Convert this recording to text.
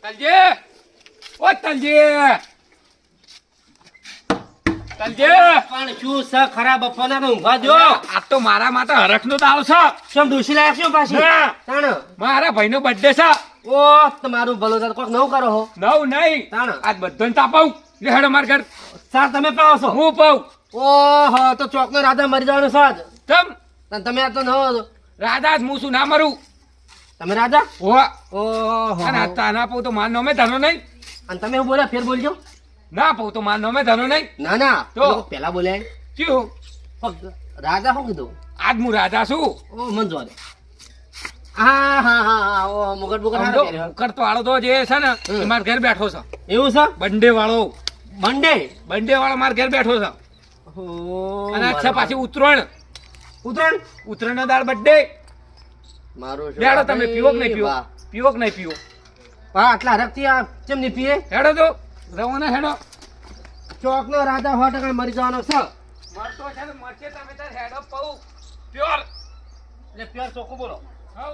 તલજે ઓ તલજે તલજે પણ શું છે ખરાબ બપોરના તો ઊંઘવા જો આ તો મારા માટે હરખનો દાળ છે શું ડૂસી લાયક શું પાછી ના. તાણ મારા ભાઈનો બર્થડે છે ઓ તમારું ભલું થાય કોક નવું કરો હો નવ નહીં તાણ આજ બધાને તાપાવું લે હેડો માર ઘર સાર તમે પાવો છો હું પાઉં ઓહો તો ચોકનો રાજા મરી જવાનો સાજ તમ તમે આ તો નવો રાધા જ હું શું ના મરું તમે રાજા હો ઓહો અને આ તાના પાઉં તો માર નામે ધનો નહીં અને તમે હું બોલ્યા ફેર બોલજો ના પાઉં તો માર નામે ધનો નહીં ના ના તો? લોકો પેલા બોલ્યા ક્યું રાજા શું કીધું આજ હું રાધા છું ઓ મન જો હા હા હા ઓ મુગટ મુગટ હારો પહેર્યો. કરતો વાળો તો જે છે ને એ મારા ઘર બેઠો છે એવું છે બંડે વાળો મંડે વાળો મારા ઘર બેઠો છે ઓ અને અચ્છા પાછી ઉત્તરાયણ ઉત્તરાયણ દાળ બર્થડે મારું હેડો તમે પીવો કે નહીં પીવો પીવો કે નહીં પીવો હા આટલા હરકથી આ કેમ નહીં પીએ હેડો તો રવાના હેડો ચોકનો રાજા 100% મરી જવાનો છે મરતો છે ને મરશે તમે તાર હેડો પાઉં પ્યોર એટલે પ્યોર ચોખ્ખું બોલો હઉ